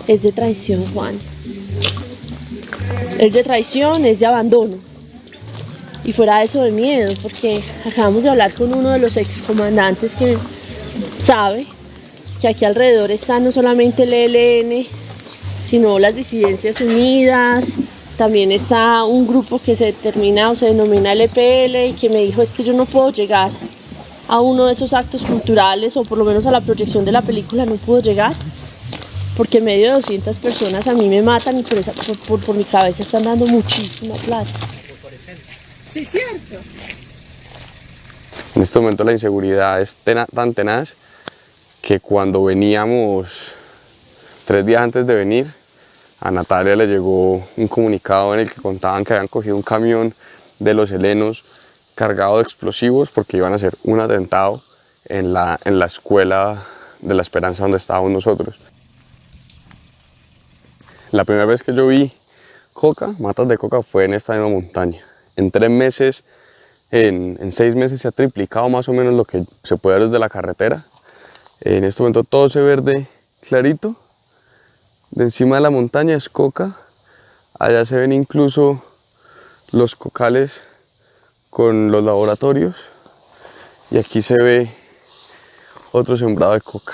es de traición, Juan. Es de traición, es de abandono. Y fuera de eso, de miedo, porque acabamos de hablar con uno de los excomandantes que sabe que aquí alrededor está no solamente el ELN, sino las disidencias unidas, también está un grupo que se determina o se denomina el EPL, y que me dijo: es que yo no puedo llegar a uno de esos actos culturales, o por lo menos a la proyección de la película no puedo llegar, porque en medio de 200 personas a mí me matan y por mi cabeza están dando muchísima plata. Sí, cierto. En este momento la inseguridad es tan tenaz que cuando veníamos 3 días antes de venir, a Natalia le llegó un comunicado en el que contaban que habían cogido un camión de los helenos cargado de explosivos porque iban a hacer un atentado en la escuela de La Esperanza donde estábamos nosotros. La primera vez que yo vi coca, matas de coca, fue en esta misma montaña. En 3 meses, en 6 meses se ha triplicado más o menos lo que se puede ver desde la carretera. En este momento todo ese verde clarito de encima de la montaña es coca. Allá se ven incluso los cocales con los laboratorios, y aquí se ve otro sembrado de coca.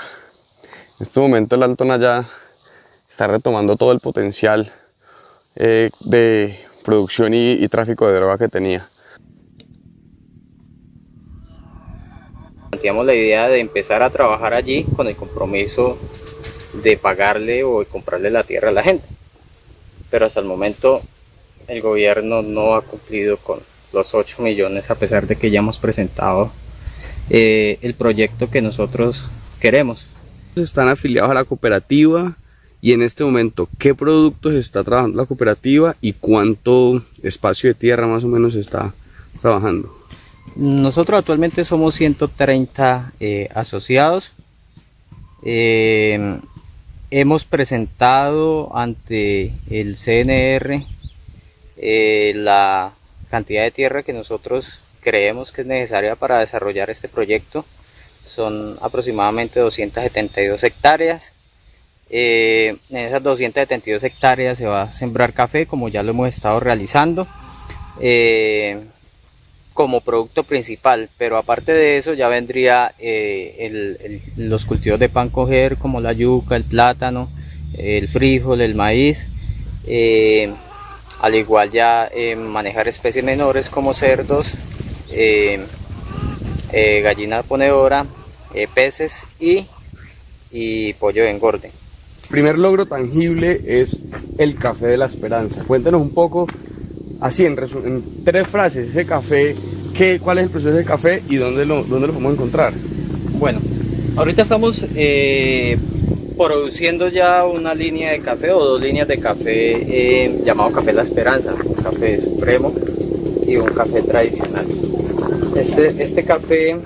En este momento el Alto Nayá está retomando todo el potencial de producción y tráfico de droga que tenía. Planteamos la idea de empezar a trabajar allí con el compromiso de pagarle o de comprarle la tierra a la gente, pero hasta el momento el gobierno no ha cumplido con los 8 millones, a pesar de que ya hemos presentado el proyecto que nosotros queremos. Están afiliados a la cooperativa, y en este momento, ¿qué productos está trabajando la cooperativa y cuánto espacio de tierra más o menos está trabajando? Nosotros actualmente somos 130 asociados. Hemos presentado ante el CNR la cantidad de tierra que nosotros creemos que es necesaria para desarrollar este proyecto. Son aproximadamente 272 hectáreas. En esas 272 hectáreas se va a sembrar café, como ya lo hemos estado realizando, como producto principal, pero aparte de eso ya vendría los cultivos de pan coger, como la yuca, el plátano, el frijol, el maíz, al igual ya manejar especies menores como cerdos, gallina ponedora, peces y pollo de engorde. El primer logro tangible es el Café de la Esperanza. Cuéntenos un poco, así en 3 frases, ese café, ¿cuál es el proceso del café y dónde lo podemos encontrar? Bueno, ahorita estamos produciendo ya una línea de café o 2 líneas de café llamado Café La Esperanza, un café supremo y un café tradicional. Este café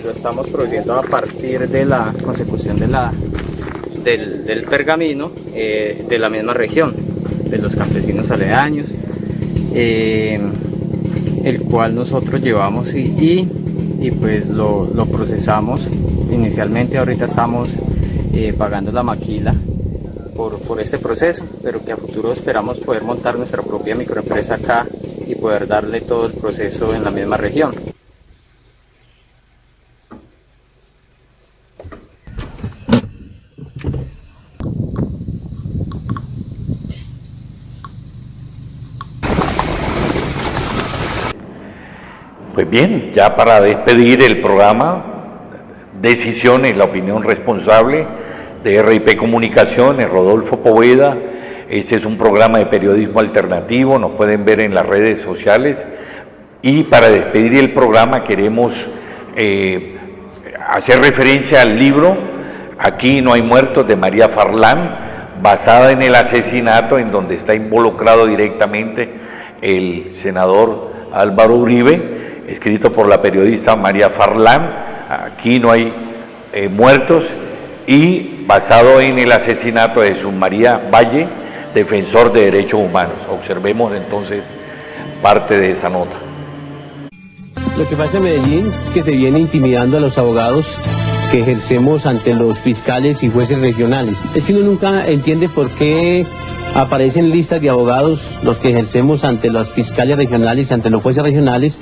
lo estamos produciendo a partir de la consecución del pergamino de la misma región, de los campesinos aledaños, el cual nosotros llevamos y pues lo procesamos inicialmente. Ahorita estamos pagando la maquila por este proceso, pero que a futuro esperamos poder montar nuestra propia microempresa acá y poder darle todo el proceso en la misma región. Pues bien, ya para despedir el programa, Decisiones, la opinión responsable de RIP Comunicaciones, Rodolfo Poveda, Este es un programa de periodismo alternativo, nos pueden ver en las redes sociales. Y para despedir el programa queremos hacer referencia al libro Aquí no hay muertos de María Farlán, basada en el asesinato en donde está involucrado directamente el senador Álvaro Uribe, escrito por la periodista María Farlán. Aquí no hay muertos, y basado en el asesinato de Jesús María Valle, defensor de derechos humanos. Observemos entonces parte de esa nota. Lo que pasa en Medellín es que se viene intimidando a los abogados que ejercemos ante los fiscales y jueces regionales. Es que uno nunca entiende por qué aparecen listas de abogados los que ejercemos ante los fiscales regionales, ante los jueces regionales,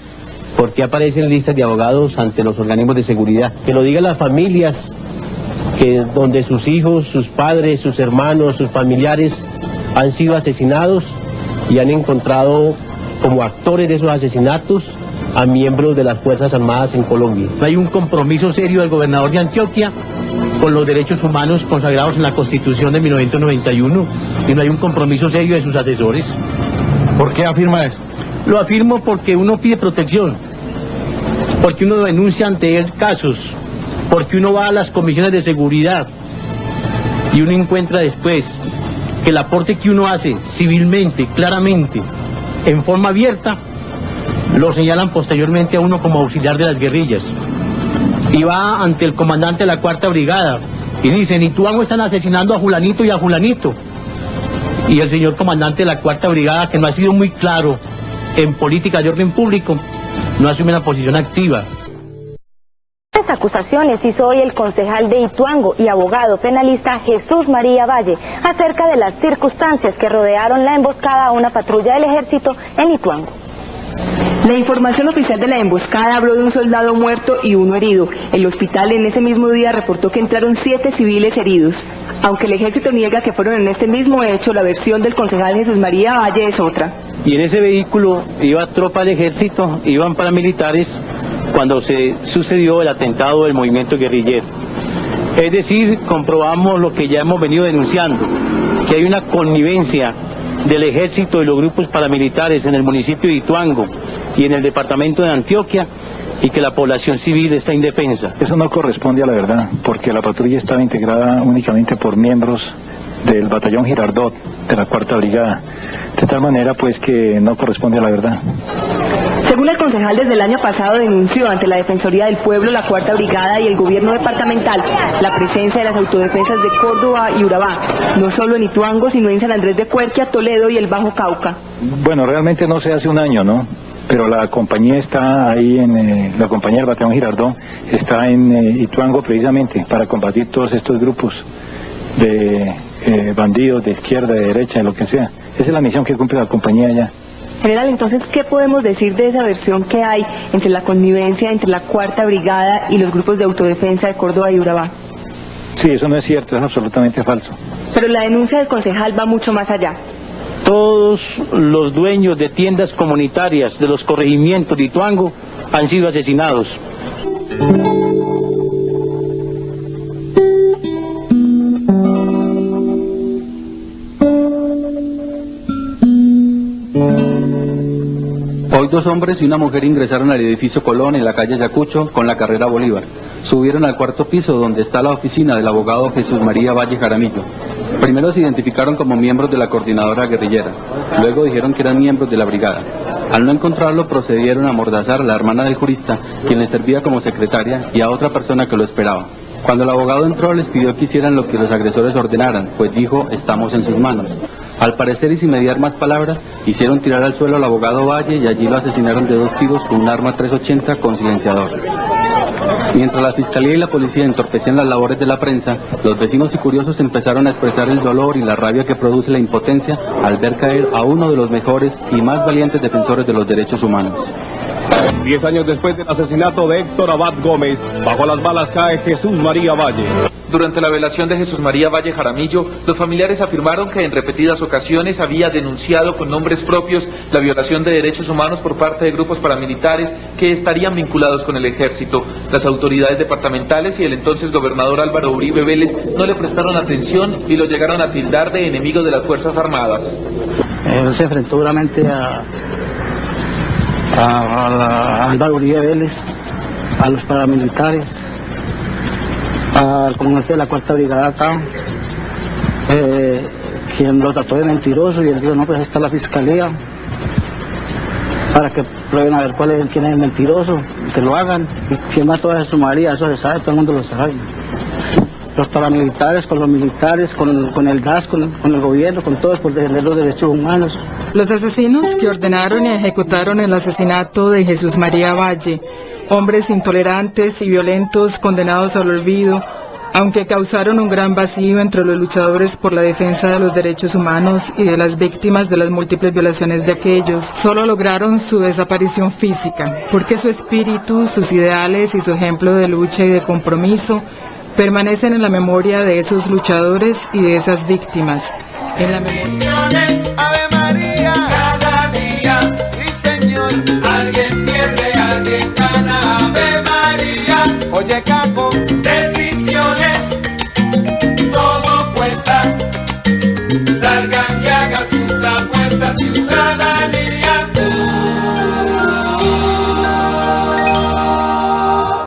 por qué aparecen listas de abogados ante los organismos de seguridad. Que lo digan las familias, que donde sus hijos, sus padres, sus hermanos, sus familiares han sido asesinados y han encontrado como actores de esos asesinatos a miembros de las Fuerzas Armadas en Colombia. Hay un compromiso serio del gobernador de Antioquia con los derechos humanos consagrados en la Constitución de 1991 y no hay un compromiso serio de sus asesores. ¿Por qué afirma eso? Lo afirmo porque uno pide protección, porque uno denuncia ante él casos, porque uno va a las comisiones de seguridad y uno encuentra después que el aporte que uno hace civilmente, claramente, en forma abierta, lo señalan posteriormente a uno como auxiliar de las guerrillas. Y va ante el comandante de la 4ª Brigada y dice: en Ituango están asesinando a fulanito y a fulanito. Y el señor comandante de la 4ª Brigada, que no ha sido muy claro en política de orden público, no asume una posición activa. Estas acusaciones hizo hoy el concejal de Ituango y abogado penalista Jesús María Valle acerca de las circunstancias que rodearon la emboscada a una patrulla del ejército en Ituango. La información oficial de la emboscada habló de un soldado muerto y uno herido. El hospital en ese mismo día reportó que entraron 7 civiles heridos. Aunque el ejército niega que fueron en este mismo hecho, la versión del concejal Jesús María Valle es otra. Y en ese vehículo iba tropa del ejército, iban paramilitares cuando se sucedió el atentado del movimiento guerrillero. Es decir, comprobamos lo que ya hemos venido denunciando, que hay una connivencia del ejército y los grupos paramilitares en el municipio de Ituango y en el departamento de Antioquia, y que la población civil está indefensa. Eso no corresponde a la verdad, porque la patrulla estaba integrada únicamente por miembros del batallón Girardot de la 4ª Brigada, de tal manera pues que no corresponde a la verdad. Según el concejal, desde el año pasado denunció ante la Defensoría del Pueblo, la 4ª Brigada y el gobierno departamental la presencia de las autodefensas de Córdoba y Urabá, no solo en Ituango, sino en San Andrés de Cuerquia, Toledo y el Bajo Cauca. Bueno, realmente no sé, hace un año, ¿no? Pero la compañía está ahí, la compañía del batallón Girardot está en Ituango precisamente para combatir todos estos grupos de bandidos de izquierda, de derecha, de lo que sea. Esa es la misión que cumple la compañía allá. General, entonces, ¿qué podemos decir de esa versión que hay entre la connivencia entre la 4ª Brigada y los grupos de autodefensa de Córdoba y Urabá? Sí, eso no es cierto, es absolutamente falso. Pero la denuncia del concejal va mucho más allá. Todos los dueños de tiendas comunitarias de los corregimientos de Ituango han sido asesinados. Hoy 2 hombres y una mujer ingresaron al edificio Colón en la calle Ayacucho con la carrera Bolívar. Subieron al 4º piso donde está la oficina del abogado Jesús María Valle Jaramillo. Primero se identificaron como miembros de la coordinadora guerrillera, luego dijeron que eran miembros de la brigada. Al no encontrarlo, procedieron a amordazar a la hermana del jurista, quien les servía como secretaria, y a otra persona que lo esperaba. Cuando el abogado entró, les pidió que hicieran lo que los agresores ordenaran, pues dijo: estamos en sus manos. Al parecer, y sin mediar más palabras, hicieron tirar al suelo al abogado Valle y allí lo asesinaron de 2 tiros con un arma 380 con silenciador. Mientras la fiscalía y la policía entorpecían las labores de la prensa, los vecinos y curiosos empezaron a expresar el dolor y la rabia que produce la impotencia al ver caer a uno de los mejores y más valientes defensores de los derechos humanos. 10 años después del asesinato de Héctor Abad Gómez, bajo las balas cae Jesús María Valle. Durante la velación de Jesús María Valle Jaramillo, los familiares afirmaron que en repetidas ocasiones había denunciado con nombres propios la violación de derechos humanos por parte de grupos paramilitares que estarían vinculados con el ejército. Las autoridades departamentales y el entonces gobernador Álvaro Uribe Vélez no le prestaron atención y lo llegaron a tildar de enemigo de las Fuerzas Armadas. Él se enfrentó duramente a Álvaro Uribe Vélez, a los paramilitares, al comandante de la Cuarta Brigada acá, quien lo trató de mentiroso, y él dijo, no, pues está la fiscalía, para que prueben a ver quién es el mentiroso, que lo hagan. Y quién mató a Jesús María, eso se sabe, todo el mundo lo sabe. Los paramilitares, con los militares, con el GAS, con el gobierno, con todos, por defender los derechos humanos. Los asesinos que ordenaron y ejecutaron el asesinato de Jesús María Valle, hombres intolerantes y violentos condenados al olvido, aunque causaron un gran vacío entre los luchadores por la defensa de los derechos humanos y de las víctimas de las múltiples violaciones de aquellos, solo lograron su desaparición física, porque su espíritu, sus ideales y su ejemplo de lucha y de compromiso permanecen en la memoria de esos luchadores y de esas víctimas. En la memoria...